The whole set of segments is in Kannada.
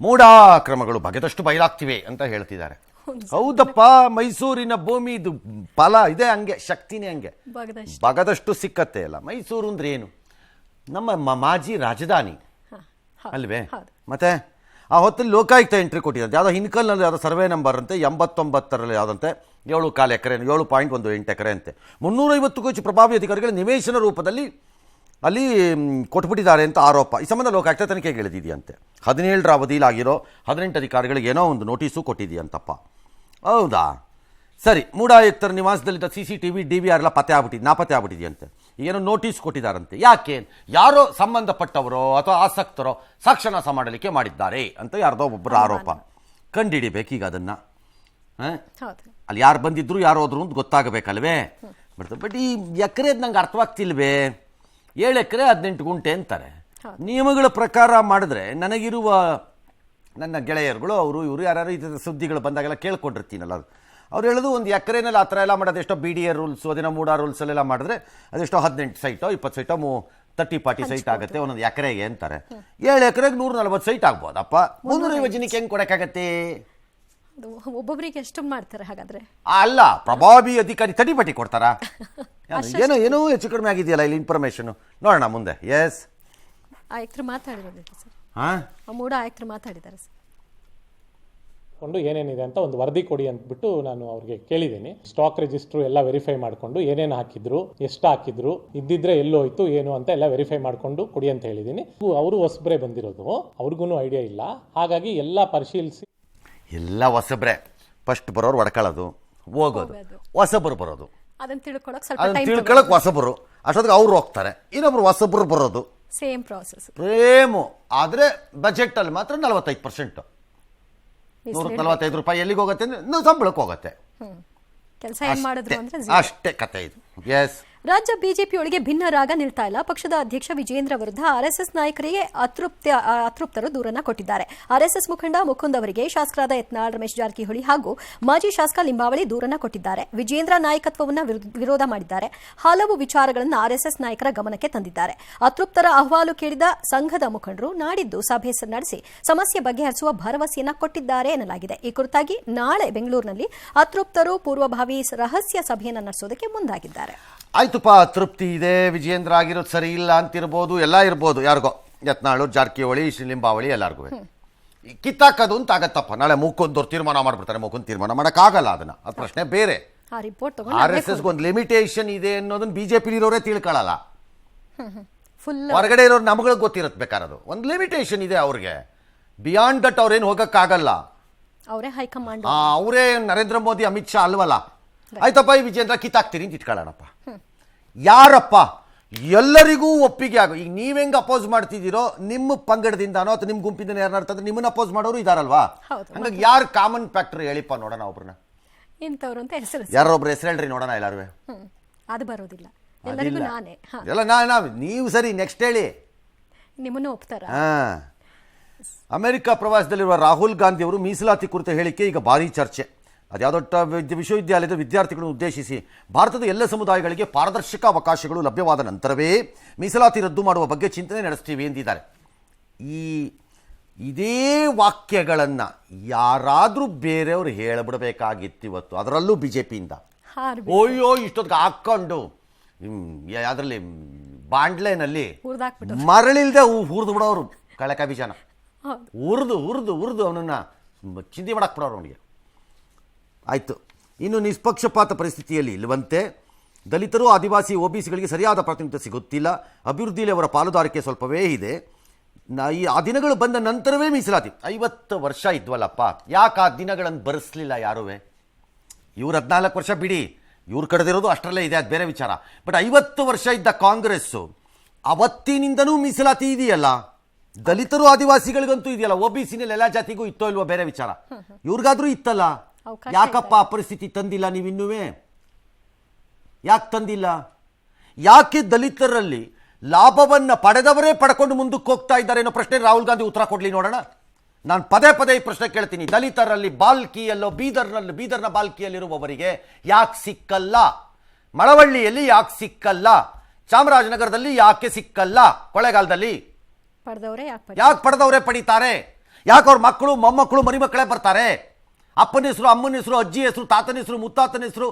ಮೂಢಾಕ್ರಮಗಳು ಬಗೆದಷ್ಟು ಬಯಲಾಗ್ತಿವೆ ಅಂತ ಹೇಳ್ತಿದ್ದಾರೆ. ಹೌದಪ್ಪ, ಮೈಸೂರಿನ ಭೂಮಿ ಇದು ಫಲ ಇದೆ, ಹಂಗೆ ಶಕ್ತಿನೇ ಹಂಗೆ ಬಗದಷ್ಟು ಸಿಕ್ಕತ್ತೆ. ಅಲ್ಲ ಮೈಸೂರು ಅಂದ್ರೆ ಏನು, ನಮ್ಮ ಮಾಜಿ ರಾಜಧಾನಿ ಅಲ್ವೇ? ಮತ್ತೆ ಆ ಹೊತ್ತಲ್ಲಿ ಲೋಕಾಯುಕ್ತ ಎಂಟ್ರಿ ಕೊಟ್ಟಿದ್ದಾರೆ. ಯಾವುದೋ ಹಿನ್ಕಲ್ನಲ್ಲಿ ಯಾವುದೋ ಸರ್ವೆ ನಂಬರ್ ಅಂತೆ 89ರಲ್ಲಿ ಯಾವುದಂತೆ 7.4 ಎಕರೆ 7.18 ಎಕರೆ ಅಂತೆ 350ಕ್ಕೂ ಹೆಚ್ಚು ಪ್ರಭಾವಿ ಅಧಿಕಾರಿಗಳ ನಿವೇಶನ ರೂಪದಲ್ಲಿ ಅಲ್ಲಿ ಕೊಟ್ಬಿಟ್ಟಿದ್ದಾರೆ ಅಂತ ಆರೋಪ. ಈ ಸಂಬಂಧ ಲೋಕಾಯುಕ್ತ ತನಿಖೆಗೆ ಇಳಿದಿದೆಯಂತೆ. 17ರ ಅವಧಿಲಾಗಿರೋ 18 ಅಧಿಕಾರಿಗಳಿಗೆ ಏನೋ ಒಂದು ನೋಟಿಸು ಕೊಟ್ಟಿದೆಯಂತಪ್ಪ. ಹೌದಾ, ಸರಿ. ಮೂಢಾಯುಕ್ತರ ನಿವಾಸದಲ್ಲಿದ್ದ CCTV DVR ಎಲ್ಲ ನಾಪತ್ತೆ ಆಗ್ಬಿಟ್ಟಿದೆಯಂತೆ. ಏನೋ ನೋಟಿಸ್ ಕೊಟ್ಟಿದ್ದಾರಂತೆ. ಯಾಕೆ? ಯಾರೋ ಸಂಬಂಧಪಟ್ಟವರೋ ಅಥವಾ ಆಸಕ್ತರೋ ಸಾಕ್ಷ್ಯನಾಶ ಮಾಡಲಿಕ್ಕೆ ಮಾಡಿದ್ದಾರೆ ಅಂತ ಯಾರ್ದೋ ಒಬ್ಬರ ಆರೋಪ. ಕಂಡುಹಿಡಿಬೇಕೀಗ ಅದನ್ನು. ಅಲ್ಲಿ ಯಾರು ಬಂದಿದ್ರು ಯಾರು ಹೋದ್ರು ಅಂತ ಗೊತ್ತಾಗಬೇಕಲ್ವೇ? ಬಟ್ ಈ ಎಕರೆ ನಂಗೆ ಅರ್ಥವಾಗ್ತಿಲ್ವೇ? 7 ಎಕರೆ 18 ಗುಂಟೆ ಅಂತಾರೆ. ನಿಯಮಗಳ ಪ್ರಕಾರ ಮಾಡಿದ್ರೆ ನನಗಿರುವ ನನ್ನ ಗೆಳೆಯರುಗಳು ಇವರು ಯಾರು ಇದರ ಸುದ್ದಿಗಳು ಬಂದಾಗೆಲ್ಲ ಕೇಳ್ಕೊಂಡಿರ್ತೀನಲ್ಲ, ಅವ್ರು ಹೇಳೋದು ಒಂದು ಎಕರೆನಲ್ಲಿ ಆ ಥರ ಎಲ್ಲ ಮಾಡೋದು ಎಷ್ಟೋ BDA ರೂಲ್ಸು ಅದೇನೋ ಮೂಢ ರೂಲ್ಸಲ್ಲೆಲ್ಲ ಮಾಡಿದ್ರೆ ಅದೆಷ್ಟೋ 18 ಸೈಟೋ 20 ಸೈಟೋ 30-40 ಸೈಟ್ ಆಗುತ್ತೆ ಒಂದೊಂದು ಎಕರೆಗೆ ಅಂತಾರೆ. 7 ಎಕರೆಗೆ 140 ಸೈಟ್ ಆಗ್ಬೋದಪ್ಪ. 350 ಜನಕ್ಕೆ ಹೆಂಗೆ ಕೊಡೋಕ್ಕಾಗತ್ತೆ? ಒಬ್ಬೊಬ್ಬರಿಗೆ ಎಷ್ಟು ಮಾಡ್ತಾರೆ ಹಾಗಾದ್ರೆ? ಅಲ್ಲ, ಪ್ರಭಾವಿ ಅಧಿಕಾರಿ ತಡಿಪಟ್ಟಿ ಕೊಡ್ತಾರಾ? ಏನೋ ಹೆಚ್ಚು ಕಡಿಮೆ ಆಗಿದೆಯಲ್ಲ ಇಲ್ಲಿ ಇನ್ಫಾರ್ಮೇಶನ್. ನೋಡೋಣ ಮುಂದೆ. ಎಸ್, ಆಯುಕ್ತರು ಮಾತಾಡಿರೋದು ಸರ್. ಮೂಢ ಆಯುಕ್ತರು ಮಾತಾಡಿದ್ದಾರೆ ಸರ್. ಏನೇನಿದೆ ಅಂತ ಒಂದು ವರದಿ ಕೊಡಿ ಅಂದ್ಬಿಟ್ಟು ನಾನು ಅವ್ರಿಗೆ ಕೇಳಿದ್ದೀನಿ. ಸ್ಟಾಕ್ ರಿಜಿಸ್ಟ್ರು ಎಲ್ಲ ವೆರಿಫೈ ಮಾಡಿಕೊಂಡು ಏನೇನು ಹಾಕಿದ್ರು, ಎಷ್ಟು ಹಾಕಿದ್ರು, ಇದ್ದಿದ್ರೆ ಎಲ್ಲೋಯ್ತು ಏನು ಅಂತ ಎಲ್ಲ ವೆರಿಫೈ ಮಾಡಿಕೊಂಡು ಕೊಡಿ ಅಂತ ಹೇಳಿದ್ದೀನಿ. ಅವರು ಹೊಸಬ್ರೆ ಬಂದಿರೋದು, ಅವ್ರಿಗೂ ಐಡಿಯಾ ಇಲ್ಲ. ಹಾಗಾಗಿ ಎಲ್ಲ ಪರಿಶೀಲಿಸಿ ಎಲ್ಲ ಹೊಸಬ್ರೆ ಫಸ್ಟ್ ಬರೋರು ಹೊಡ್ಕೊಳ್ಳೋದು ಹೋಗೋದು, ಹೊಸಬರು ಬರೋದು ಅದನ್ನ ತಿಳ್ಕೊಳಕ್ ಹೊಸಬರು ಅಷ್ಟೊತ್ತಿಗೆ ಅವ್ರು ಹೋಗ್ತಾರೆ, ಇನ್ನೊಬ್ರು ಹೊಸಬ್ರು ಬರೋದು. Same process. ಸೇಮು. ಆದರೆ ಬಜೆಟ್ ಅಲ್ಲಿ ಮಾತ್ರ 45%. 145 ರೂಪಾಯಿ ಎಲ್ಲಿಗೆ ಹೋಗುತ್ತೆ ಅಂದ್ರೆ ನಾವು ಸಂಬಳಕ್ಕೆ ಹೋಗುತ್ತೆ. ಕೆಲಸ ಏನ್ ಮಾಡಿದ್ರು ಅಂದ್ರೆ ಅಷ್ಟೇ ಕತೆ ಇದು. ಎಸ್, ರಾಜ್ಯ ಬಿಜೆಪಿಯೊಳಗೆ ಭಿನ್ನ ರಾಗ ನಿಲ್ತಾ ಇಲ್ಲ. ಪಕ್ಷದ ಅಧ್ಯಕ್ಷ ವಿಜೇಂದ್ರ ವಿರುದ್ಧ ಆರ್ಎಸ್ಎಸ್ ನಾಯಕರಿಗೆ ಅತೃಪ್ತರು ದೂರನ್ನ ಕೊಟ್ಟಿದ್ದಾರೆ. ಆರ್ಎಸ್ಎಸ್ ಮುಖಂಡ ಮುಕುಂದ್ ಅವರಿಗೆ ಶಾಸಕರಾದ ಯತ್ನಾಳ್, ರಮೇಶ್ ಜಾರಕಿಹೊಳಿ ಹಾಗೂ ಮಾಜಿ ಶಾಸಕ ಲಿಂಬಾವಳಿ ದೂರನ್ನ ಕೊಟ್ಟಿದ್ದಾರೆ. ವಿಜೇಂದ್ರ ನಾಯಕತ್ವವನ್ನು ವಿರೋಧ ಮಾಡಿದ್ದಾರೆ. ಹಲವು ವಿಚಾರಗಳನ್ನು ಆರ್ಎಸ್ಎಸ್ ನಾಯಕರ ಗಮನಕ್ಕೆ ತಂದಿದ್ದಾರೆ. ಅತೃಪ್ತರ ಅಹವಾಲು ಕೇಳಿದ ಸಂಘದ ಮುಖಂಡರು ನಾಡಿದ್ದು ಸಭೆ ನಡೆಸಿ ಸಮಸ್ಯೆ ಬಗೆಹರಿಸುವ ಭರವಸೆಯನ್ನ ಕೊಟ್ಟಿದ್ದಾರೆ ಎನ್ನಲಾಗಿದೆ. ಈ ಕುರಿತಾಗಿ ನಾಳೆ ಬೆಂಗಳೂರಿನಲ್ಲಿ ಅತೃಪ್ತರು ಪೂರ್ವಭಾವಿ ರಹಸ್ಯ ಸಭೆಯನ್ನು ನಡೆಸೋದಕ್ಕೆ ಮುಂದಾಗಿದ್ದಾರೆ. ಆಯ್ತುಪ್ಪ, ತೃಪ್ತಿ ಇದೆ, ವಿಜೇಂದ್ರ ಆಗಿರೋದು ಸರಿ ಇಲ್ಲ ಅಂತಿರ್ಬೋದು, ಎಲ್ಲ ಇರ್ಬೋದು. ಯಾರಿಗೋ ಯತ್ನಾಳು, ಜಾರಕಿಹೊಳಿ, ಲಿಂಬಾವಳಿ ಎಲ್ಲರಿಗೂ ಕಿತ್ತಾಕೋದು ಅಂತ ಆಗತ್ತಪ್ಪ. ನಾಳೆ ಮುಖಂದವ್ರು ತೀರ್ಮಾನ ಮಾಡ್ಬಿಡ್ತಾರೆ. ಮುಖಂದ್ ತೀರ್ಮಾನ ಮಾಡೋಕ್ಕಾಗಲ್ಲ. ಅದನ್ನ ಅದು ಪ್ರಶ್ನೆ ಬೇರೆ. RSSಗೆ ಒಂದು ಲಿಮಿಟೇಷನ್ ಇದೆ ಅನ್ನೋದನ್ನ BJP ಇರೋರೇ ತಿಳ್ಕೊಳ್ಳಲ್ಲ. ಹೊರಗಡೆ ಇರೋರು ನಮ್ಗಳಿಗೆ ಗೊತ್ತಿರತ್ತೆ. ಬೇಕಾರದು ಒಂದು ಲಿಮಿಟೇಷನ್ ಇದೆ ಅವ್ರಿಗೆ. ಬಿಯಾಂಡ್ ದಟ್ ಅವ್ರೇನು ಹೋಗಕ್ಕಾಗಲ್ಲ. ಅವರೇ ನರೇಂದ್ರ ಮೋದಿ, ಅಮಿತ್ ಶಾ ಅಲ್ವಲ್ಲ. ಆಯ್ತಪ್ಪ, ಈ ವಿಜೇಂದ್ರ ಕಿತ್ತಾಕ್ತೀರಿ ಅಂತ ಇಟ್ಕೊಳ್ಳೋಣಪ್ಪ. ಯಾರಪ್ಪ ಎಲ್ಲರಿಗೂ ಒಪ್ಪಿಗೆ ಆಗೋ. ಈಗ ನೀವೆಂಗೆ ಅಪೋಸ್ ಮಾಡ್ತಿದ್ದೀರೋ ನಿಮ್ಮ ಪಂಗಡದಿಂದಾನೋ ಅಥವಾ ನಿಮ್ಮ ಗುಂಪಿಂದ ಯಾರು ನಿಮ್ಮನ್ನ ಅಪೋಸ್ ಮಾಡೋರು ಇದಾರಲ್ವಾ? ಹಂಗಾಗಿ ಯಾರು ಕಾಮನ್ ಫ್ಯಾಕ್ಟರ್ ಹೇಳಿಪ್ಪ ನೋಡೋಣ. ಒಬ್ರನ್ನ ಯಾರೊಬ್ರು ಹೆಸರು ಹೇಳ್ರಿ ನೋಡೋಣ. ಎಲ್ಲಾರು ಅದು ಬರೋದಿಲ್ಲ. ಎಲ್ಲ ನೀವು ಸರಿ ನೆಕ್ಸ್ಟ್ ಹೇಳಿ. ನಿಮ್ಮನ್ನು ಒಪ್ತಾರ? ಅಮೆರಿಕ ಪ್ರವಾಸದಲ್ಲಿರುವ ರಾಹುಲ್ ಗಾಂಧಿ ಅವರು ಮೀಸಲಾತಿ ಕುರಿತ ಹೇಳಿಕೆ ಈಗ ಭಾರೀ ಚರ್ಚೆ. ಅದ್ಯಾವುದೋ ವಿಶ್ವವಿದ್ಯಾಲಯದ ವಿದ್ಯಾರ್ಥಿಗಳನ್ನು ಉದ್ದೇಶಿಸಿ ಭಾರತದ ಎಲ್ಲ ಸಮುದಾಯಗಳಿಗೆ ಪಾರದರ್ಶಕ ಅವಕಾಶಗಳು ಲಭ್ಯವಾದ ನಂತರವೇ ಮೀಸಲಾತಿ ರದ್ದು ಮಾಡುವ ಬಗ್ಗೆ ಚಿಂತನೆ ನಡೆಸ್ತೀವಿ ಎಂದಿದ್ದಾರೆ. ಇದೇ ವಾಕ್ಯಗಳನ್ನು ಯಾರಾದರೂ ಬೇರೆಯವರು ಹೇಳಿಬಿಡಬೇಕಾಗಿತ್ತು ಇವತ್ತು, ಅದರಲ್ಲೂ BJPಯಿಂದ. ಓಯ್ಯೋ ಇಷ್ಟೊತ್ತಿಗೆ ಹಾಕ್ಕೊಂಡು ಅದರಲ್ಲಿ ಬಾಂಡ್ಲೆನಲ್ಲಿ ಮರಳಿಲ್ದೆ ಹುರಿದು ಬಿಡೋರು. ಕಳೆಕ ಬೀಜನ ಹುರಿದು ಅವನನ್ನು ಚಿಂತೆ ಮಾಡಕ್ಕೆ ಬಿಡೋರು ಅವನಿಗೆ. ಆಯಿತು. ಇನ್ನು ನಿಷ್ಪಕ್ಷಪಾತ ಪರಿಸ್ಥಿತಿಯಲ್ಲಿ ಇಲ್ಲವಂತೆ ದಲಿತರು, ಆದಿವಾಸಿ, OBCಗಳಿಗೆ ಸರಿಯಾದ ಪ್ರಾತಿನಿಧ್ಯ ಸಿಗುತ್ತಿಲ್ಲ. ಅಭಿವೃದ್ಧಿಯಲ್ಲಿ ಅವರ ಪಾಲುದಾರಿಕೆ ಸ್ವಲ್ಪವೇ ಇದೆ. ಆ ದಿನಗಳು ಬಂದ ನಂತರವೇ ಮೀಸಲಾತಿ. 50 ವರ್ಷ ಇದ್ವಲ್ಲಪ್ಪ, ಯಾಕೆ ಆ ದಿನಗಳನ್ನು ಬರೆಸಲಿಲ್ಲ ಯಾರುವೆ? ಇವ್ರು 14 ವರ್ಷ ಬಿಡಿ, ಇವ್ರು ಕಳೆದಿರೋದು ಅಷ್ಟರಲ್ಲೇ ಇದೆ, ಅದು ಬೇರೆ ವಿಚಾರ. ಬಟ್ 50 ವರ್ಷ ಇದ್ದ ಕಾಂಗ್ರೆಸ್ಸು ಅವತ್ತಿನಿಂದನೂ ಮೀಸಲಾತಿ ಇದೆಯಲ್ಲ. ದಲಿತರು, ಆದಿವಾಸಿಗಳಿಗಂತೂ ಇದೆಯಲ್ಲ. OBCನಲ್ಲಿ ಎಲ್ಲ ಜಾತಿಗೂ ಇತ್ತೋ ಇಲ್ವೋ ಬೇರೆ ವಿಚಾರ. ಇವ್ರಿಗಾದ್ರೂ ಇತ್ತಲ್ಲ. ಯಾಕಪ್ಪ ಆ ಪರಿಸ್ಥಿತಿ ತಂದಿಲ್ಲ ನೀವಿನ್ನೂವೇ? ಯಾಕೆ ತಂದಿಲ್ಲ? ಯಾಕೆ ದಲಿತರಲ್ಲಿ ಲಾಭವನ್ನು ಪಡೆದವರೇ ಪಡ್ಕೊಂಡು ಮುಂದಕ್ಕೆ ಹೋಗ್ತಾ ಇದ್ದಾರೆ ಅನ್ನೋ ಪ್ರಶ್ನೆ ರಾಹುಲ್ ಗಾಂಧಿ ಉತ್ತರ ಕೊಡ್ಲಿ ನೋಡೋಣ. ನಾನು ಪದೇ ಈ ಪ್ರಶ್ನೆ ಕೇಳ್ತೀನಿ. ದಲಿತರಲ್ಲಿ ಬಾಲ್ಕಿಯಲ್ಲೋ ಬೀದರ್ನ ಬಾಲ್ಕಿಯಲ್ಲಿರುವವರಿಗೆ ಯಾಕೆ ಸಿಕ್ಕಲ್ಲ? ಮಳವಳ್ಳಿಯಲ್ಲಿ ಯಾಕೆ ಸಿಕ್ಕಲ್ಲ? ಚಾಮರಾಜನಗರದಲ್ಲಿ ಯಾಕೆ ಸಿಕ್ಕಲ್ಲ? ಕೊಳ್ಳೇಗಾಲದಲ್ಲಿ ಯಾಕೆ ಪಡೆದವರೇ ಪಡಿತಾರೆ? ಯಾಕೆ ಅವ್ರ ಮಕ್ಕಳು ಮೊಮ್ಮಕ್ಕಳು ಮರಿಮಕ್ಕಳೇ ಬರ್ತಾರೆ? ಅಪ್ಪನ ಹೆಸರು, ಅಮ್ಮನ ಹೆಸರು, ಅಜ್ಜಿ ಹೆಸರು, ತಾತನ ಹೆಸರು, ಮುತ್ತಾತನ ಹೆಸರು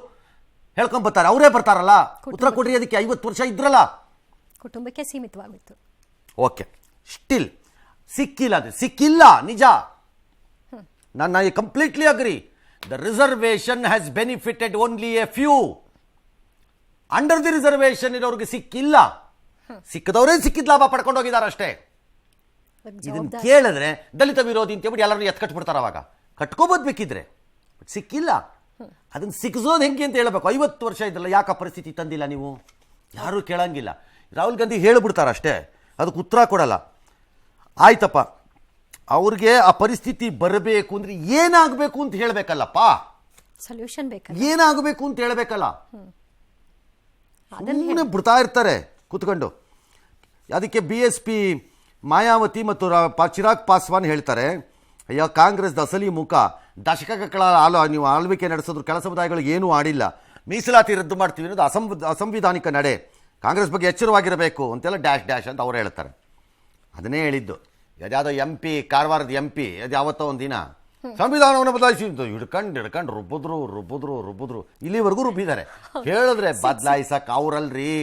ಹೇಳ್ಕೊಂಬರ್ತಾರೆ. ಅವರೇ ಬರ್ತಾರಲ್ಲ. ಉತ್ತರ ಕೊಡ್ರಿ ಅದಕ್ಕೆ. 50 ವರ್ಷ ಇದ್ರಲ್ಲ, ಕುಟುಂಬಕ್ಕೆ ಸೀಮಿತವಾಗಿತ್ತು. ಓಕೆ, ಸ್ಟಿಲ್ ಸಿಕ್ಕಿಲ್ಲ, ಅದು ಸಿಕ್ಕಿಲ್ಲ ನಿಜ. ನಾನು I completely agri. The reservation has benefited only A few. Under the reservation ಇರೋರಿಗೆ ಸಿಕ್ಕಿಲ್ಲ. ಸಿಕ್ಕದವರೇ ಸಿಕ್ಕಿದ ಲಾಭ ಪಡ್ಕೊಂಡು ಹೋಗಿದ್ದಾರೆ ಅಷ್ಟೇ. ಇದನ್ನು ಕೇಳಿದ್ರೆ ದಲಿತ ವಿರೋಧಿ ಅಂತೇಳ್ಬಿಟ್ಟು ಎಲ್ಲರೂ ಎತ್ಕಟ್ಬಿಡ್ತಾರೆ. ಅವಾಗ ಕಟ್ಕೋಬೋದು ಬೇಕಿದ್ರೆ, ಬಟ್ ಸಿಕ್ಕಿಲ್ಲ. ಅದನ್ನು ಸಿಕ್ಕಿಸೋದು ಹೆಂಗೆ ಅಂತ ಹೇಳಬೇಕು. 50 ವರ್ಷ ಇದ್ರಲ್ಲ, ಯಾಕೆ ಪರಿಸ್ಥಿತಿ ತಂದಿಲ್ಲ ನೀವು? ಯಾರೂ ಕೇಳಂಗಿಲ್ಲ. ರಾಹುಲ್ ಗಾಂಧಿ ಹೇಳಿಬಿಡ್ತಾರೆ ಅಷ್ಟೇ, ಅದಕ್ಕೆ ಉತ್ತರ ಕೊಡಲ್ಲ. ಆಯ್ತಪ್ಪ, ಅವ್ರಿಗೆ ಆ ಪರಿಸ್ಥಿತಿ ಬರಬೇಕು ಅಂದರೆ ಏನಾಗಬೇಕು ಅಂತ ಹೇಳಬೇಕಲ್ಲಪ್ಪ. ಸೊಲ್ಯೂಷನ್ ಬೇಕಲ್ಲ, ಏನಾಗಬೇಕು ಅಂತ ಹೇಳಬೇಕಲ್ಲ. ಸುಮ್ಮನೆ ಬಿಡ್ತಾ ಇರ್ತಾರೆ ಕೂತ್ಕೊಂಡು. ಅದಕ್ಕೆ BSP ಮಾಯಾವತಿ ಮತ್ತು ಚಿರಾಗ್ ಪಾಸ್ವಾನ್ ಹೇಳ್ತಾರೆ, ಅಯ್ಯೋ ಕಾಂಗ್ರೆಸ್ದ ಅಸಲಿ ಮುಖ, ದಶಕಗಳ ನೀವು ಆಳ್ವಿಕೆ ನಡೆಸೋದ್ರ ಕೆಳ ಸಮುದಾಯಗಳಿಗೆ ಏನೂ ಆಡಿಲ್ಲ, ಮೀಸಲಾತಿ ರದ್ದು ಮಾಡ್ತೀವಿ ಅನ್ನೋದು ಅಸಂವಿಧಾನಿಕ ನಡೆ, ಕಾಂಗ್ರೆಸ್ ಬಗ್ಗೆ ಎಚ್ಚರವಾಗಿರಬೇಕು ಅಂತೆಲ್ಲ ಡ್ಯಾಶ್ ಡ್ಯಾಶ್ ಅಂತ ಅವ್ರು ಹೇಳ್ತಾರೆ. ಅದನ್ನೇ ಹೇಳಿದ್ದು. ಯಾವುದೋ MP, ಕಾರವಾರದ MP ಅದು ಯಾವತ್ತೋ ಒಂದಿನ ಸಂವಿಧಾನವನ್ನು ಬದಲಾಯಿಸಿ ಹಿಡ್ಕೊಂಡು ರುಬ್ಬಿದ್ರು ಇಲ್ಲಿವರೆಗೂ ರುಬ್ಬಿದ್ದಾರೆ. ಹೇಳಿದ್ರೆ ಬದಲಾಯಿಸಕ್ಕೆ ಅವರಲ್ರಿ,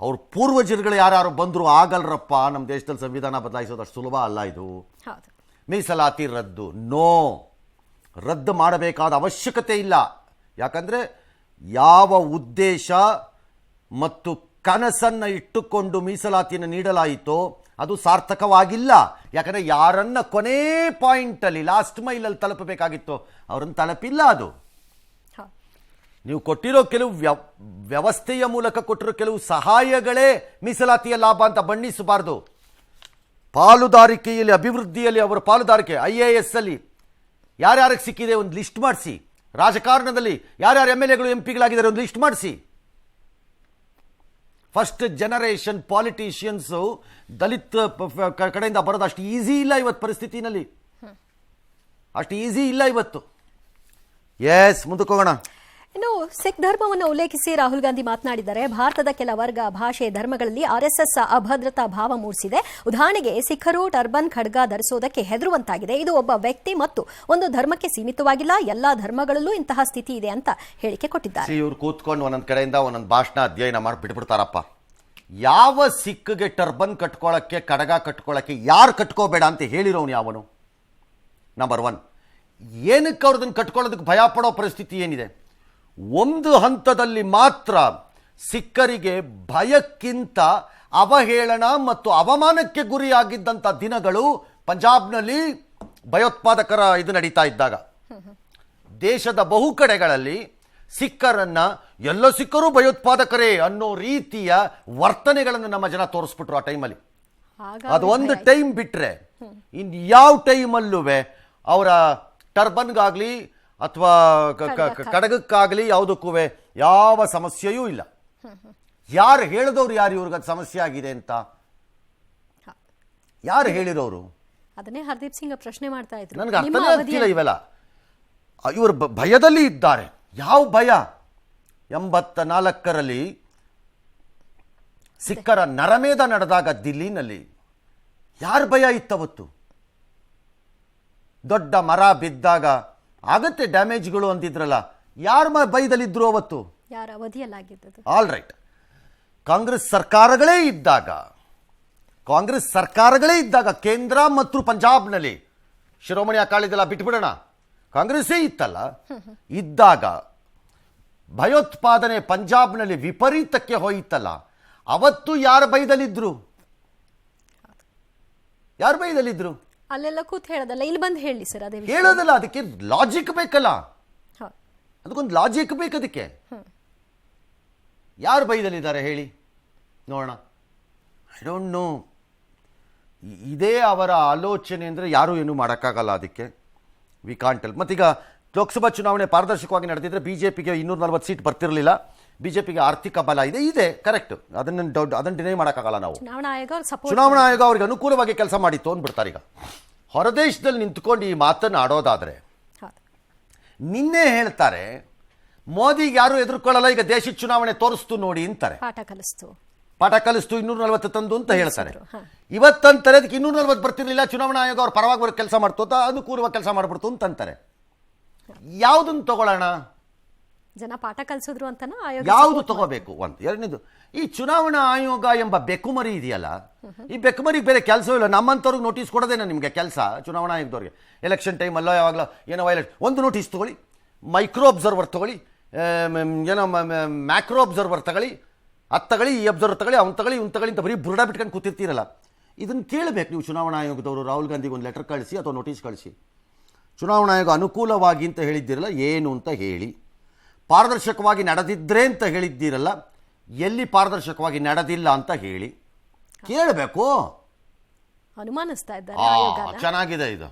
ಅವ್ರ ಪೂರ್ವಜರುಗಳು ಯಾರು ಬಂದರೂ ಆಗಲ್ರಪ್ಪ. ನಮ್ಮ ದೇಶದಲ್ಲಿ ಸಂವಿಧಾನ ಬದಲಾಯಿಸೋದು ಅಷ್ಟು ಸುಲಭ ಅಲ್ಲ ಇದು. ಮೀಸಲಾತಿ ರದ್ದು ರದ್ದು ಮಾಡಬೇಕಾದ ಅವಶ್ಯಕತೆ ಇಲ್ಲ. ಯಾಕಂದರೆ ಯಾವ ಉದ್ದೇಶ ಮತ್ತು ಕನಸನ್ನು ಇಟ್ಟುಕೊಂಡು ಮೀಸಲಾತಿಯನ್ನು ನೀಡಲಾಯಿತೋ ಅದು ಸಾರ್ಥಕವಾಗಿಲ್ಲ. ಯಾಕಂದರೆ ಯಾರನ್ನ ಕೊನೆ ಪಾಯಿಂಟಲ್ಲಿ, ಲಾಸ್ಟ್ ಮೈಲಲ್ಲಿ ತಲುಪಬೇಕಾಗಿತ್ತು ಅವರನ್ನು ತಲುಪಿಲ್ಲ. ಅದು ನೀವು ಕೊಟ್ಟಿರೋ ಕೆಲವು ವ್ಯವಸ್ಥೆಯ ಮೂಲಕ ಕೊಟ್ಟಿರೋ ಕೆಲವು ಸಹಾಯಗಳೇ ಮೀಸಲಾತಿಯ ಲಾಭ ಅಂತ ಬಣ್ಣಿಸಬಾರ್ದು. ಪಾಲುದಾರಿಕೆಯಲ್ಲಿ, ಅಭಿವೃದ್ಧಿಯಲ್ಲಿ ಅವರ ಪಾಲುದಾರಿಕೆ, IAS ಅಲ್ಲಿ ಯಾರ್ಯಾರಿಗೆ ಸಿಕ್ಕಿದೆ ಒಂದು ಲಿಸ್ಟ್ ಮಾಡಿಸಿ. ರಾಜಕಾರಣದಲ್ಲಿ ಯಾರ್ಯಾರು MLAಗಳು MP ಗಳಾಗಿದ್ದಾರೆ ಒಂದು ಲಿಸ್ಟ್ ಮಾಡಿಸಿ. ಫಸ್ಟ್ ಜನರೇಷನ್ ಪಾಲಿಟಿಷಿಯನ್ಸು ದಲಿತ ಕಡೆಯಿಂದ ಬರೋದು ಅಷ್ಟು ಈಸಿ ಇಲ್ಲ ಇವತ್ತು ಪರಿಸ್ಥಿತಿನಲ್ಲಿ. ಅಷ್ಟು ಈಸಿ ಇಲ್ಲ ಇವತ್ತು. ಎಸ್, ಮುಂದಕ್ಕೆ ಹೋಗೋಣ. ಇನ್ನು ಸಿಖ್ ಧರ್ಮವನ್ನು ಉಲ್ಲೇಖಿಸಿ ರಾಹುಲ್ ಗಾಂಧಿ ಮಾತನಾಡಿದ್ದಾರೆ. ಭಾರತದ ಕೆಲ ವರ್ಗ, ಭಾಷೆ, ಧರ್ಮಗಳಲ್ಲಿ RSS ಅಭದ್ರತಾ ಭಾವ ಮೂಡಿಸಿದೆ. ಉದಾಹರಣೆಗೆ ಸಿಖ್ಖರು ಟರ್ಬನ್, ಖಡ್ಗ ಧರಿಸೋದಕ್ಕೆ ಹೆದರುವಂತಾಗಿದೆ. ಇದು ಒಬ್ಬ ವ್ಯಕ್ತಿ ಮತ್ತು ಒಂದು ಧರ್ಮಕ್ಕೆ ಸೀಮಿತವಾಗಿಲ್ಲ, ಎಲ್ಲಾ ಧರ್ಮಗಳಲ್ಲೂ ಇಂತಹ ಸ್ಥಿತಿ ಇದೆ ಅಂತ ಹೇಳಿಕೆ ಕೊಟ್ಟಿದ್ದಾರೆ. ಇವ್ರು ಕೂತ್ಕೊಂಡು ಒಂದೊಂದು ಕಡೆಯಿಂದ ಒಂದೊಂದು ಭಾಷಣ ಅಧ್ಯಯನ ಮಾಡಿ ಬಿಟ್ಬಿಡ್ತಾರಪ್ಪ. ಯಾವ ಸಿಖ್ಗೆ ಟರ್ಬನ್ ಕಟ್ಕೊಳ್ಳೋಕ್ಕೆ, ಕಡಗ ಕಟ್ಕೊಳ್ಳೋಕ್ಕೆ ಯಾರು ಕಟ್ಕೋಬೇಡ ಅಂತ ಹೇಳಿರೋನು ಯಾವನು? ನಂಬರ್ 1. ಏನಕ್ಕೆ ಅವ್ರದನ್ನು ಕಟ್ಕೊಳ್ಳೋದಕ್ಕೆ ಭಯ ಪಡೋ ಪರಿಸ್ಥಿತಿ ಏನಿದೆ? ಒಂದು ಹಂತದಲ್ಲಿ ಮಾತ್ರ ಸಿಖ್ಖರಿಗೆ ಭಯಕ್ಕಿಂತ ಅವಹೇಳನ ಮತ್ತು ಅವಮಾನಕ್ಕೆ ಗುರಿಯಾಗಿದ್ದಂಥ ದಿನಗಳು ಪಂಜಾಬ್ನಲ್ಲಿ ಭಯೋತ್ಪಾದಕರ ಇದು ನಡೀತಾ ಇದ್ದಾಗ. ದೇಶದ ಬಹು ಕಡೆಗಳಲ್ಲಿ ಸಿಖ್ಖರನ್ನ ಎಲ್ಲ ಸಿಖ್ಖರು ಭಯೋತ್ಪಾದಕರೇ ಅನ್ನೋ ರೀತಿಯ ವರ್ತನೆಗಳನ್ನು ನಮ್ಮ ಜನ ತೋರಿಸ್ಬಿಟ್ರು ಆ ಟೈಮಲ್ಲಿ. ಅದು ಒಂದು ಟೈಮ್ ಬಿಟ್ರೆ ಇನ್ನು ಯಾವ ಟೈಮಲ್ಲೂ ಅವರ ಟರ್ಬನ್ಗಾಗಲಿ ಅಥವಾ ಕಡಗಕ್ಕಾಗಲಿ ಯಾವುದಕ್ಕೂ ಯಾವ ಸಮಸ್ಯೆಯೂ ಇಲ್ಲ. ಯಾರು ಹೇಳಿದವರು ಯಾರು ಇವ್ರಿಗೆ ಅದು ಸಮಸ್ಯೆ ಆಗಿದೆ ಅಂತ? ಯಾರು ಹೇಳಿರೋರು? ಅದನ್ನೇ ಹರ್ದೀಪ್ ಸಿಂಗ್ ಪ್ರಶ್ನೆ ಮಾಡ್ತಾ ಇದ್ರು. ನನಗೆ ಅರ್ಥನೇ ಆಗ್ತಿಲ್ಲ ಇವೆಲ್ಲ. ಇವರು ಭಯದಲ್ಲಿ ಇದ್ದಾರೆ. ಯಾವ ಭಯ? 84ರಲ್ಲಿ ಸಿಖ್ಖರ ನರಮೇಧ ನಡೆದಾಗ ದಿಲ್ಲಿನಲ್ಲಿ ಯಾರ ಭಯ ಇತ್ತವತ್ತು? ದೊಡ್ಡ ಮರ ಬಿದ್ದಾಗ ಆಗತ್ತೆ ಡ್ಯಾಮೇಜ್ಗಳು ಅಂತಿದ್ರಲ್ಲ, ಯಾರ ಭಯದಲ್ಲಿದ್ರು ಅವತ್ತು? ಯಾರ ಅವಧಿಯಲ್ಲಾಗಿದ್ದದು? All right. ಕಾಂಗ್ರೆಸ್ ಸರ್ಕಾರಗಳೇ ಇದ್ದಾಗ ಕೇಂದ್ರ ಮತ್ತು ಪಂಜಾಬ್ನಲ್ಲಿ ಶಿರೋಮಣಿ ಅಕಾಲಿದಳ ಬಿಟ್ಬಿಡೋಣ, ಕಾಂಗ್ರೆಸ್ಸೇ ಇತ್ತಲ್ಲ, ಇದ್ದಾಗ ಭಯೋತ್ಪಾದನೆ ಪಂಜಾಬ್ನಲ್ಲಿ ವಿಪರೀತಕ್ಕೆ ಹೋಯಿತಲ್ಲ, ಅವತ್ತು ಯಾರ ಭಯದಲ್ಲಿದ್ರು? ಯಾರ ಭಯದಲ್ಲಿದ್ರು? ಅಲ್ಲೆಲ್ಲ ಕೂತ್ ಹೇಳೋದಲ್ಲ, ಇಲ್ಲಿ ಬಂದು ಹೇಳಿ ಸರ್. ಅದೇ ಹೇಳೋದಲ್ಲ, ಅದಕ್ಕೆ ಲಾಜಿಕ್ ಬೇಕಲ್ಲ, ಅದಕ್ಕೊಂದು ಲಾಜಿಕ್ ಬೇಕು. ಅದಕ್ಕೆ ಯಾರು ಭಯದಲ್ಲಿದ್ದಾರೆ ಹೇಳಿ ನೋಡೋಣ. I don't know. ಇದೇ ಅವರ ಆಲೋಚನೆ ಅಂದರೆ ಯಾರೂ ಏನೂ ಮಾಡೋಕ್ಕಾಗಲ್ಲ. ಅದಕ್ಕೆ ವಿ ಕಾಂಟ್ ಟೆಲ್. ಮತ್ತೀಗ ಲೋಕಸಭಾ ಚುನಾವಣೆ ಪಾರದರ್ಶಕವಾಗಿ ನಡೆದಿದ್ರೆ BJPಗೆ 240 ಸೀಟ್ ಬರ್ತಿರಲಿಲ್ಲ. BJPಗೆ ಆರ್ಥಿಕ ಬಲ ಇದೆ, ಕರೆಕ್ಟ್. ಅದನ್ನು ಡಿನೈ ಮಾಡೋಕ್ಕಾಗಲ್ಲ ನಾವು. ಚುನಾವಣಾ ಆಯೋಗ ಅವ್ರಿಗೆ ಅನುಕೂಲವಾಗಿ ಕೆಲಸ ಮಾಡಿತ್ತು ಅಂದ್ಬಿಡ್ತಾರೆ. ಈಗ ಹೊರದೇಶದಲ್ಲಿ ನಿಂತ್ಕೊಂಡು ಈ ಮಾತನ್ನು ಆಡೋದಾದರೆ ನಿನ್ನೆ ಹೇಳ್ತಾರೆ ಮೋದಿಗೆ ಯಾರು ಎದುರ್ಕೊಳ್ಳಲ್ಲ, ಈಗ ದೇಶದ ಚುನಾವಣೆ ತೋರಿಸ್ತು ನೋಡಿ ಅಂತಾರೆ. ಪಾಠ ಕಲಿಸ್ತು 240 ತಂದು ಅಂತ ಹೇಳ್ತಾರೆ. ಇವತ್ತಂತಾರೆ ಅದಕ್ಕೆ 240 ಬರ್ತಿರ್ಲಿಲ್ಲ, ಚುನಾವಣಾ ಆಯೋಗ ಅವ್ರ ಪರವಾಗಿ ಕೆಲಸ ಮಾಡ್ತು ಅಂತ ಅನುಕೂಲವಾಗಿ ಕೆಲಸ ಮಾಡ್ಬಿಡ್ತು ಅಂತಂತಾರೆ. ಯಾವುದನ್ನು ತಗೊಳ್ಳೋಣ? ಜನ ಪಾಠ ಕಲಿಸಿದ್ರು ಅಂತನಾ ಆಯೋಗ ಯಾವುದು ತಗೋಬೇಕು ಅಂತ. ಎರಡನೇದು, ಈ ಚುನಾವಣಾ ಆಯೋಗ ಎಂಬ ಬೆಕ್ಕುಮರಿ ಇದೆಯಲ್ಲ, ಈ ಬೆಕ್ಕುಮರಿಗೆ ಬೇರೆ ಕೆಲಸವಿಲ್ಲ. ನಮ್ಮಂಥವ್ರಿಗೆ ನೋಟಿಸ್ ಕೊಡೋದೇನ ನಿಮಗೆ ಕೆಲಸ? ಚುನಾವಣಾ ಆಯೋಗದವ್ರಿಗೆ ಎಲೆಕ್ಷನ್ ಟೈಮಲ್ಲೋ ಯಾವಾಗಲೋ ಏನೋ ಒಂದು ನೋಟಿಸ್ ತಗೊಳ್ಳಿ, ಮೈಕ್ರೋ ಅಬ್ಸರ್ವರ್ ತಗೊಳ್ಳಿ, ಏನೋ ಮ್ಯಾಕ್ರೋ ಅಬ್ಸರ್ವರ್ ತಗೊಳ್ಳಿ, ಅದು ತಗೊಳ್ಳಿ, ಈ ಅಬ್ಸರ್ವರ್ ತಗೊಳ್ಳಿ, ಅವ್ನು ತಗೊಳ್ಳಿ, ಇವ್ನು ತಗೊಳ್ಳಿ ಅಂತ ಬರೀ ಬುರುಡ ಬಿಟ್ಕೊಂಡು ಕೂತಿರ್ತೀರಲ್ಲ. ಇದನ್ನು ಕೇಳಬೇಕು ನೀವು. ಚುನಾವಣಾ ಆಯೋಗದವರು ರಾಹುಲ್ ಗಾಂಧಿಗೆ ಒಂದು ಲೆಟರ್ ಕಳಿಸಿ ಅಥವಾ ನೋಟಿಸ್ ಕಳಿಸಿ, ಚುನಾವಣಾ ಆಯೋಗ ಅನುಕೂಲವಾಗಿ ಅಂತ ಹೇಳಿದ್ದೀರಲ್ಲ, ಏನು ಅಂತ ಹೇಳಿ. ಪಾರದರ್ಶಕವಾಗಿ ನಡೆದಿದ್ರೆ ಅಂತ ಹೇಳಿದ್ದೀರಲ್ಲ, ಎಲ್ಲಿ ಪಾರದರ್ಶಕವಾಗಿ ನಡೆದಿಲ್ಲ ಅಂತ ಹೇಳಿ ಕೇಳಬೇಕು. ಅನುಮಾನಿಸ್ತಾ ಇದ್ದಾರೆ ಆಯೋಗನ. ಚೆನ್ನಾಗಿದೆ ಇದು.